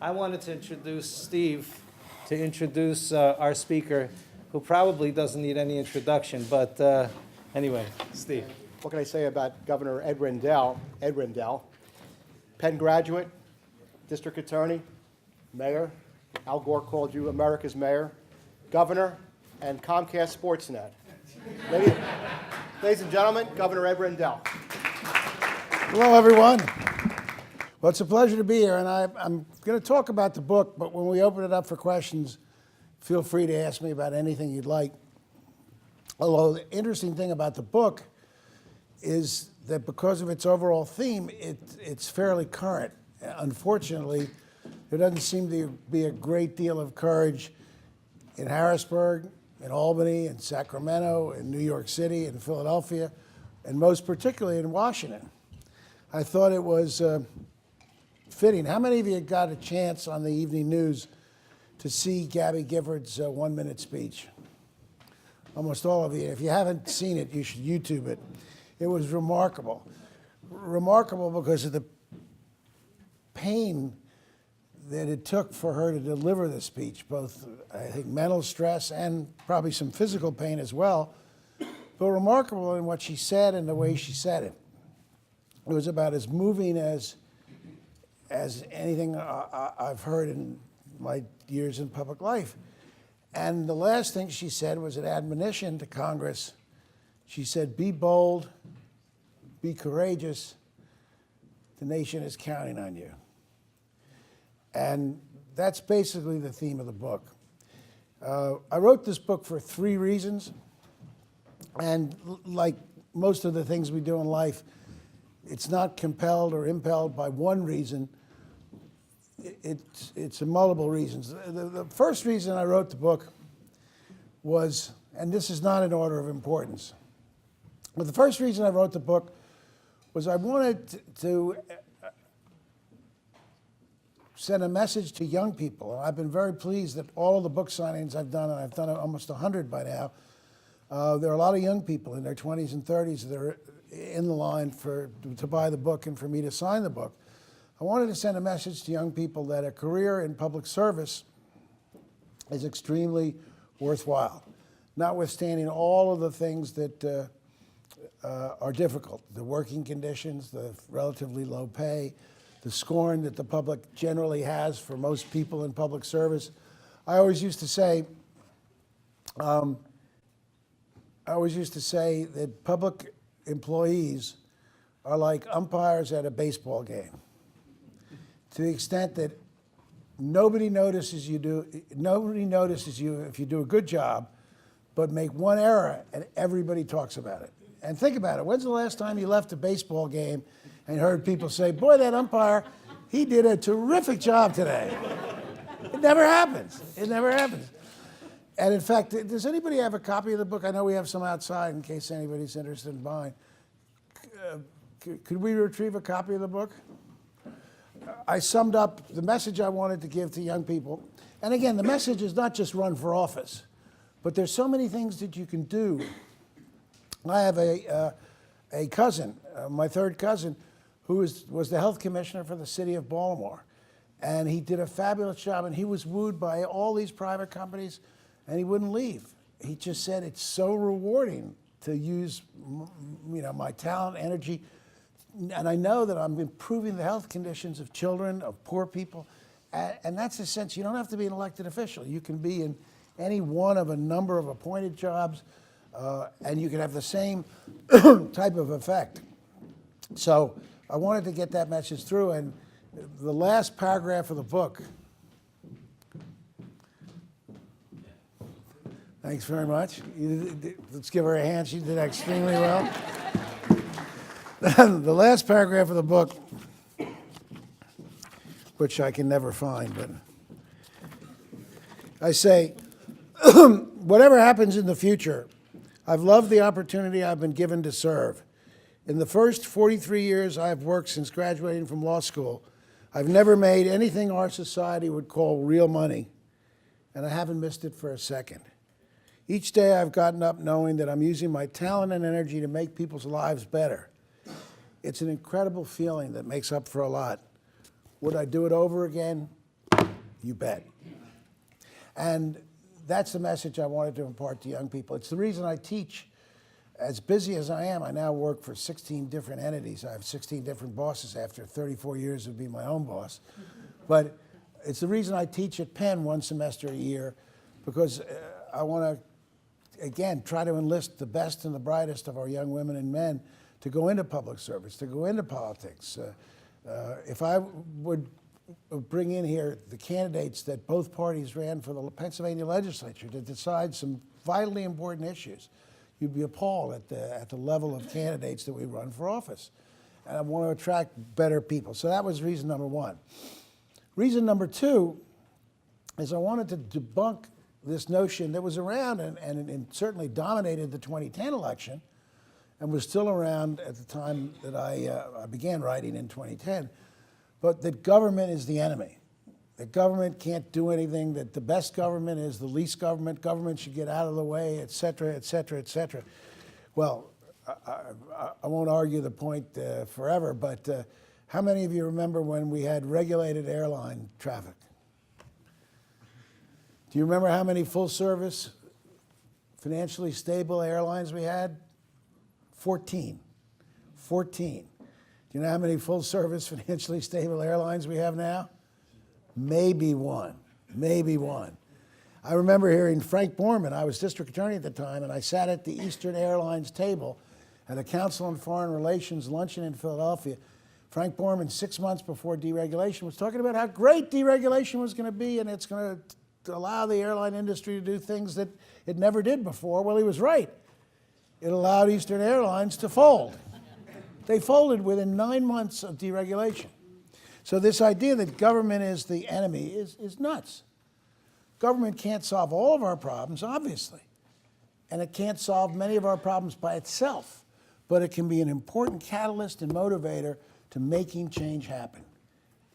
I wanted to introduce Steve, to introduce our speaker, who probably doesn't need any introduction, but anyway, Steve. What can I say about Governor Ed Rendell? Ed Rendell, Penn graduate, district attorney, mayor. Al Gore called you America's mayor, governor, and Comcast Sportsnet. Ladies and gentlemen, Governor Ed Rendell. Hello, everyone. Well, it's a pleasure to be here, and I'm going to talk about the book, but when we open it up for questions, feel free to ask me about anything you'd like. Although the interesting thing about the book is that because of its overall theme, it's fairly current. Unfortunately, there doesn't seem to be a great deal of courage in Harrisburg, in Albany, in Sacramento, in New York City, in Philadelphia, and most particularly in Washington. I thought it was fitting. How many of you got a chance on the evening news to see Gabby Giffords' one-minute speech? Almost all of you. If you haven't seen it, you should YouTube it. It was remarkable. Remarkable because of the pain that it took for her to deliver the speech, both, I think, mental stress and probably some physical pain as well, but remarkable in what she said and the way she said it. It was about as moving as anything I've heard in my years in public life. And the last thing she said was an admonition to Congress. She said, be bold, be courageous. The nation is counting on you. And that's basically the theme of the book. I wrote this book for 3 reasons. And like most of the things we do in life, it's not compelled or impelled by one reason. It's multiple reasons. The first reason I wrote the book was, and this is not in order of importance, but the first reason I wrote the book was I wanted to send a message to young people. And I've been very pleased that all of the book signings I've done, and I've done almost 100 by now, there are a lot of young people in their 20s and 30s that are in the line to buy the book and for me to sign the book. I wanted to send a message to young people that a career in public service is extremely worthwhile, notwithstanding all of the things that are difficult, the working conditions, the relatively low pay, the scorn that the public generally has for most people in public service. I always used to say that public employees are like umpires at a baseball game, to the extent that nobody notices you if you do a good job, but make one error and everybody talks about it. And think about it. When's the last time you left a baseball game and heard people say, boy, that umpire, he did a terrific job today? It never happens. It never happens. And in fact, does anybody have a copy of the book? I know we have some outside in case anybody's interested in buying. Could we retrieve a copy of the book? I summed up the message I wanted to give to young people. And again, the message is not just run for office, but there's so many things that you can do. I have a cousin, my third cousin, who was the health commissioner for the city of Baltimore. And he did a fabulous job, and he was wooed by all these private companies, and he wouldn't leave. He just said, it's so rewarding to use my talent, energy, and I know that I'm improving the health conditions of children, of poor people, and that's the sense. You don't have to be an elected official. You can be in any one of a number of appointed jobs, and you can have the same type of effect. So I wanted to get that message through, and the last paragraph of the book. Thanks very much. Let's give her a hand. She did extremely well. The last paragraph of the book, which I can never find, but I say, whatever happens in the future, I've loved the opportunity I've been given to serve. In the first 43 years I've worked since graduating from law school, I've never made anything our society would call real money, and I haven't missed it for a second. Each day I've gotten up knowing that I'm using my talent and energy to make people's lives better. It's an incredible feeling that makes up for a lot. Would I do it over again? You bet. And that's the message I wanted to impart to young people. It's the reason I teach. As busy as I am, I now work for 16 different entities. I have 16 different bosses after 34 years of being my own boss. But it's the reason I teach at Penn one semester a year, because I want to, again, try to enlist the best and the brightest of our young women and men to go into public service, to go into politics. If I would bring in here the candidates that both parties ran for the Pennsylvania legislature to decide some vitally important issues, you'd be appalled at the level of candidates that we run for office. And I want to attract better people. So that was reason number one. Reason number two is I wanted to debunk this notion that was around and certainly dominated the 2010 election and was still around at the time that I began writing in 2010, but that government is the enemy. That government can't do anything, that the best government is the least government, government should get out of the way, et cetera, et cetera, et cetera. Well, I won't argue the point forever, but how many of you remember when we had regulated airline traffic? Do you remember how many full-service, financially stable airlines we had? 14. 14. Do you know how many full-service, financially stable airlines we have now? Maybe one, maybe one. I remember hearing Frank Borman, I was district attorney at the time, and I sat at the Eastern Airlines table at a Council on Foreign Relations luncheon in Philadelphia. Frank Borman, 6 months before deregulation, was talking about how great deregulation was going to be, and it's going to allow the airline industry to do things that it never did before. Well, he was right. It allowed Eastern Airlines to fold. They folded within 9 months of deregulation. So this idea that government is the enemy is nuts. Government can't solve all of our problems, obviously, and it can't solve many of our problems by itself, but it can be an important catalyst and motivator to making change happen.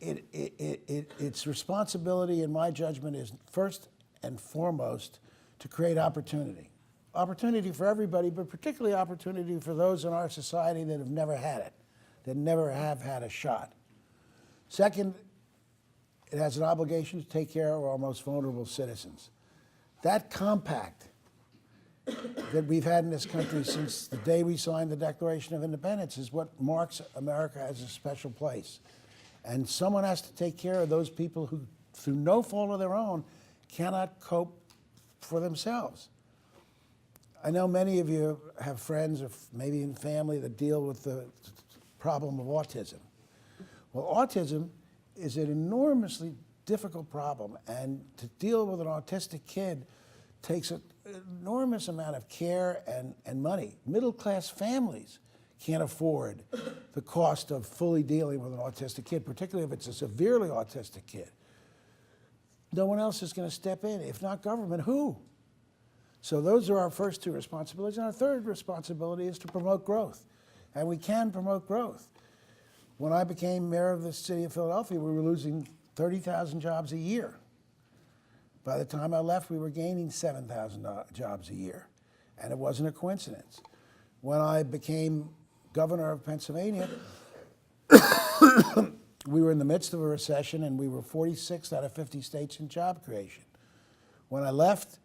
Its responsibility, in my judgment, is first and foremost to create opportunity. Opportunity for everybody, but particularly opportunity for those in our society that have never had it, that never have had a shot. Second, it has an obligation to take care of our most vulnerable citizens. That compact that we've had in this country since the day we signed the Declaration of Independence is what marks America as a special place. And someone has to take care of those people who, through no fault of their own, cannot cope for themselves. I know many of you have friends or maybe in family that deal with the problem of autism. Well, autism is an enormously difficult problem, and to deal with an autistic kid takes an enormous amount of care and money. Middle-class families can't afford the cost of fully dealing with an autistic kid, particularly if it's a severely autistic kid. No one else is going to step in. If not government, who? So those are our first two responsibilities. And our third responsibility is to promote growth. And we can promote growth. When I became mayor of the city of Philadelphia, we were losing 30,000 jobs a year. By the time I left, we were gaining 7,000 jobs a year. And it wasn't a coincidence. When I became governor of Pennsylvania, we were in the midst of a recession, and we were 46 out of 50 states in job creation. When I left,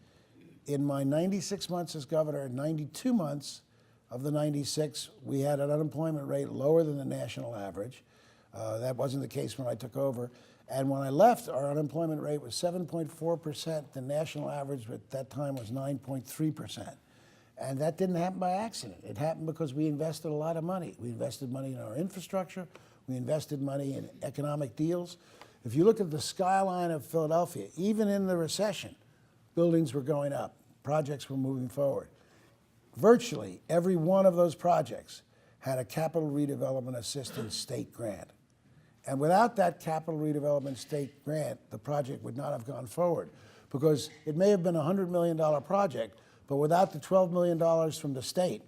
in my 96 months as governor, 92 months of the 96, we had an unemployment rate lower than the national average. That wasn't the case when I took over. And when I left, our unemployment rate was 7.4%. The national average at that time was 9.3%. And that didn't happen by accident. It happened because we invested a lot of money. We invested money in our infrastructure. We invested money in economic deals. If you look at the skyline of Philadelphia, even in the recession, buildings were going up. Projects were moving forward. Virtually every one of those projects had a capital redevelopment assistance state grant. And without that capital redevelopment state grant, the project would not have gone forward, because it may have been a $100 million project, but without the $12 million from the state,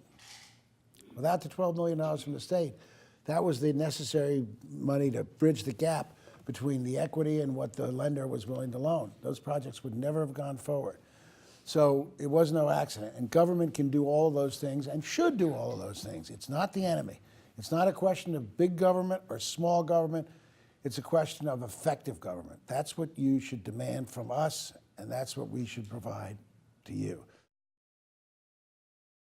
that was the necessary money to bridge the gap between the equity and what the lender was willing to loan. Those projects would never have gone forward. So it was no accident. And government can do all of those things and should do all of those things. It's not the enemy. It's not a question of big government or small government. It's a question of effective government. That's what you should demand from us, and that's what we should provide to you.